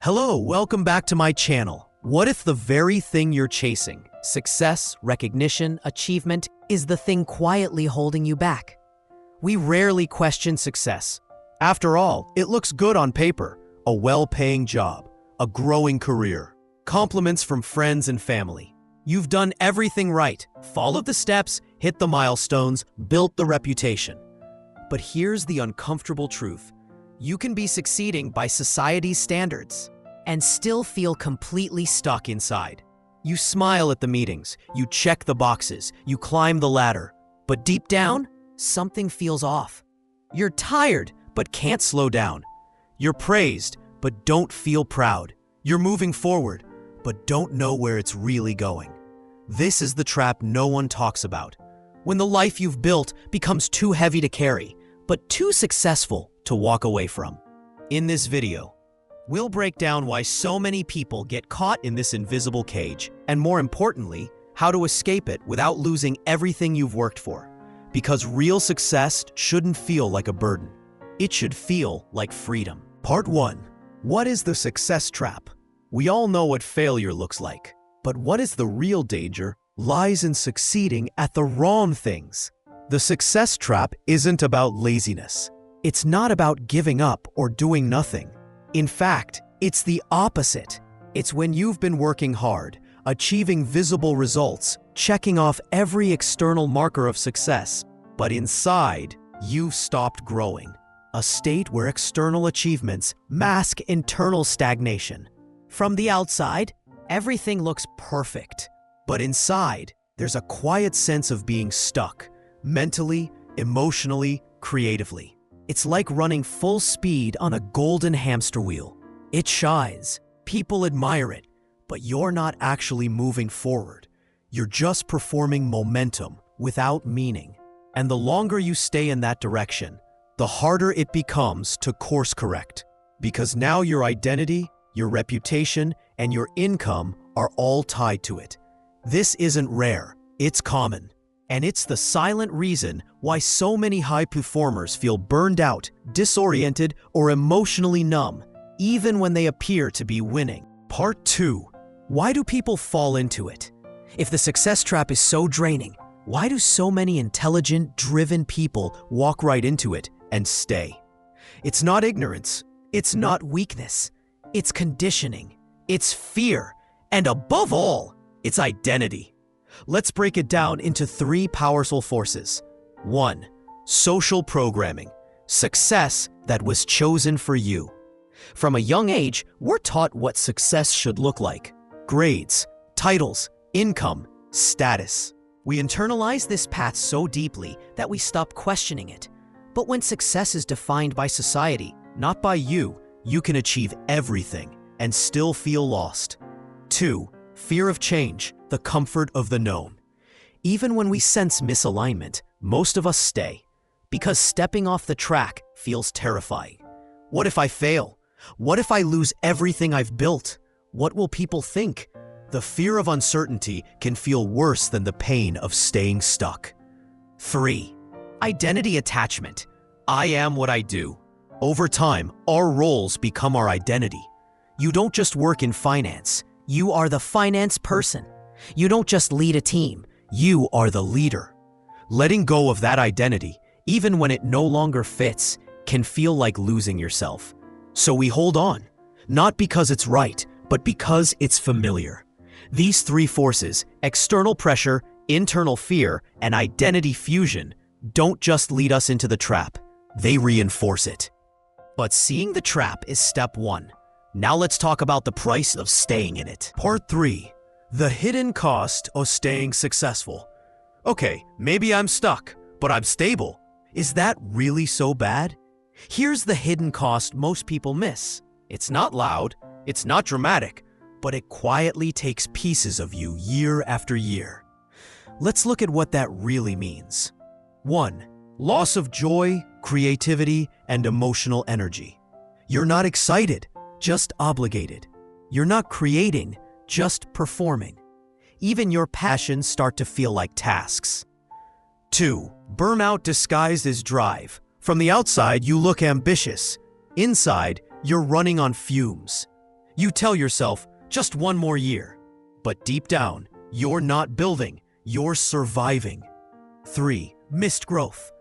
Hello, welcome back to my channel. What if the very thing you're chasing, success, recognition, achievement, is the thing quietly holding you back? We rarely question success. After all, it looks good on paper. A well-paying job, a growing career, compliments from friends and family. You've done everything right, followed the steps, hit the milestones, built the reputation. But here's the uncomfortable truth. You can be succeeding by society's standards and still feel completely stuck inside. You smile at the meetings, you check the boxes, you climb the ladder, but deep down, something feels off. You're tired, but can't slow down. You're praised, but don't feel proud. You're moving forward, but don't know where it's really going. This is the trap no one talks about. When the life you've built becomes too heavy to carry, but too successful to walk away from. In this video, we'll break down why so many people get caught in this invisible cage, and more importantly, how to escape it without losing everything you've worked for. Because real success shouldn't feel like a burden. It should feel like freedom. Part 1. What is the success trap? We all know what failure looks like, but what is the real danger lies in succeeding at the wrong things. The success trap isn't about laziness. It's not about giving up or doing nothing. In fact, it's the opposite. It's when you've been working hard, achieving visible results, checking off every external marker of success, but inside, you've stopped growing. A state where external achievements mask internal stagnation. From the outside, everything looks perfect. But inside, there's a quiet sense of being stuck, mentally, emotionally, creatively. It's like running full speed on a golden hamster wheel. It shines, people admire it, but you're not actually moving forward. You're just performing momentum without meaning. And the longer you stay in that direction, the harder it becomes to course correct. Because now your identity, your reputation, and your income are all tied to it. This isn't rare, it's common. And it's the silent reason why so many high performers feel burned out, disoriented, or emotionally numb, even when they appear to be winning. Part 2. Why do people fall into it? If the success trap is so draining, why do so many intelligent, driven people walk right into it and stay? It's not ignorance. It's not weakness. It's conditioning. It's fear. And above all, it's identity. Let's break it down into 3 powerful forces. 1. Social programming. Success that was chosen for you. From a young age, we're taught what success should look like. Grades, titles, income, status. We internalize this path so deeply that we stop questioning it. But when success is defined by society, not by you, you can achieve everything and still feel lost. 2. Fear of change, the comfort of the known. Even when we sense misalignment, most of us stay, because stepping off the track feels terrifying. What if I fail? What if I lose everything I've built? What will people think? The fear of uncertainty can feel worse than the pain of staying stuck. 3. Identity attachment. I am what I do. Over time, our roles become our identity. You don't just work in finance. You are the finance person. You don't just lead a team. You are the leader. Letting go of that identity, even when it no longer fits, can feel like losing yourself. So we hold on, not because it's right, but because it's familiar. These 3 forces, external pressure, internal fear, and identity fusion, don't just lead us into the trap, they reinforce it. But seeing the trap is step 1. Now let's talk about the price of staying in it. Part 3. The hidden cost of staying successful. Okay, maybe I'm stuck, but I'm stable. Is that really so bad? Here's the hidden cost most people miss. It's not loud, it's not dramatic, but it quietly takes pieces of you year after year. Let's look at what that really means. 1. Loss of joy, creativity, and emotional energy. You're not excited, just obligated. You're not creating, just performing. Even your passions start to feel like tasks. 2. Burnout disguised as drive. From the outside, you look ambitious. Inside, you're running on fumes. You tell yourself, just one more year. But deep down, you're not building, you're surviving. 3. Missed growth.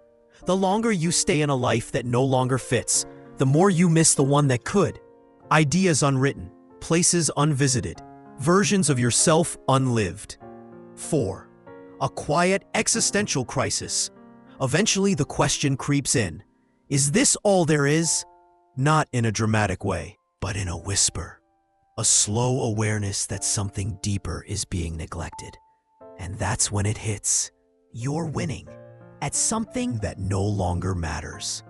The longer you stay in a life that no longer fits, the more you miss the one that could. Ideas unwritten, places unvisited, versions of yourself unlived. 4. A quiet existential crisis. Eventually the question creeps in. Is this all there is? Not in a dramatic way, but in a whisper. A slow awareness that something deeper is being neglected. And that's when it hits. You're winning at something that no longer matters.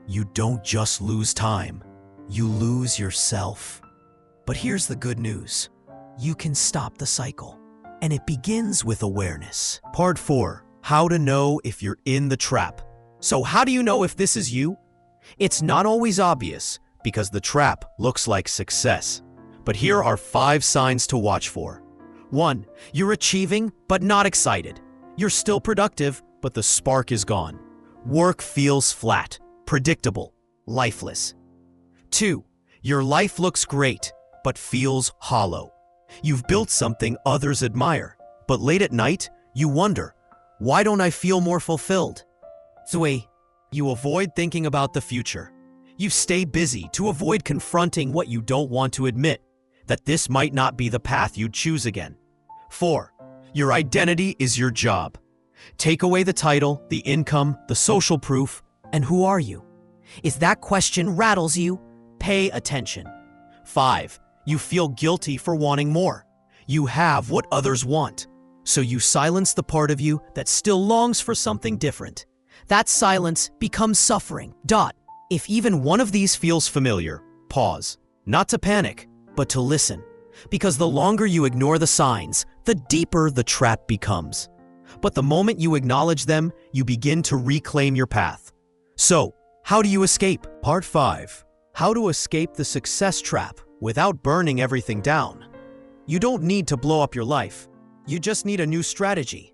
You don't just lose time, you lose yourself. But here's the good news. You can stop the cycle. And it begins with awareness. Part 4. How to know if you're in the trap. So how do you know if this is you? It's not always obvious because the trap looks like success. But here are 5 signs to watch for. 1. You're achieving but not excited. You're still productive, but the spark is gone. Work feels flat, predictable, lifeless. 2. Your life looks great, but feels hollow. You've built something others admire, but late at night, you wonder, why don't I feel more fulfilled? 3. You avoid thinking about the future. You stay busy to avoid confronting what you don't want to admit, that this might not be the path you'd choose again. 4. Your identity is your job. Take away the title, the income, the social proof, and who are you? If that question rattles you, pay attention. 5. You feel guilty for wanting more. You have what others want, so you silence the part of you that still longs for something different. That silence becomes suffering. If even one of these feels familiar, pause. Not to panic, but to listen. Because the longer you ignore the signs, the deeper the trap becomes. But the moment you acknowledge them, you begin to reclaim your path. So, how do you escape? Part 5. How to escape the success trap without burning everything down. You don't need to blow up your life. You just need a new strategy.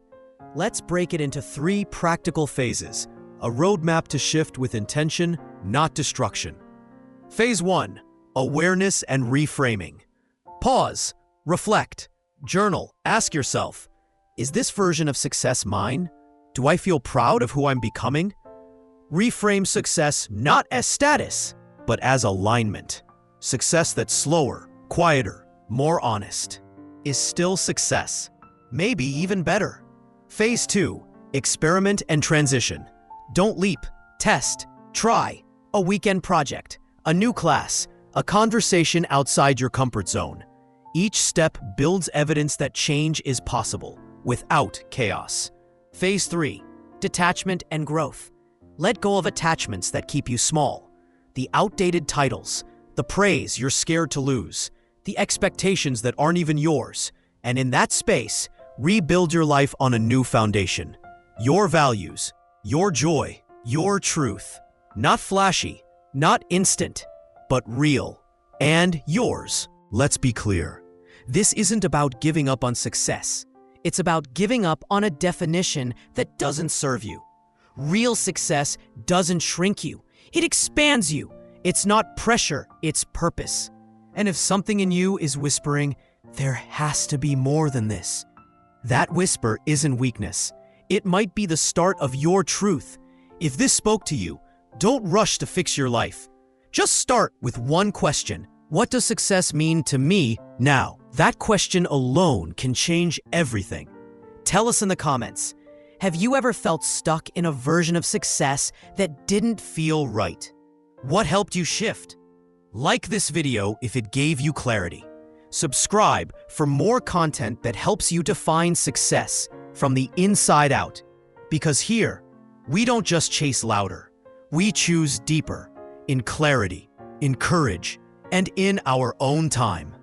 Let's break it into 3 practical phases, a roadmap to shift with intention, not destruction. Phase 1. Awareness and reframing. Pause, reflect, journal, ask yourself, is this version of success mine? Do I feel proud of who I'm becoming? Reframe success not as status, but as alignment. Success that's slower, quieter, more honest is still success, maybe even better. Phase 2. Experiment and transition. Don't leap, test, try. A weekend project, a new class, a conversation outside your comfort zone. Each step builds evidence that change is possible without chaos. Phase 3. Detachment and growth. Let go of attachments that keep you small. The outdated titles, the praise you're scared to lose, the expectations that aren't even yours. And in that space, rebuild your life on a new foundation. Your values, your joy, your truth. Not flashy, not instant, but real. And yours. Let's be clear. This isn't about giving up on success. It's about giving up on a definition that doesn't serve you. Real success doesn't shrink you. It expands you. It's not pressure, it's purpose. And if something in you is whispering, there has to be more than this, that whisper isn't weakness. It might be the start of your truth. If this spoke to you, don't rush to fix your life. Just start with one question. What does success mean to me now? That question alone can change everything. Tell us in the comments. Have you ever felt stuck in a version of success that didn't feel right? What helped you shift? Like this video if it gave you clarity. Subscribe for more content that helps you define success from the inside out. Because here, we don't just chase louder. We choose deeper, in clarity, in courage, and in our own time.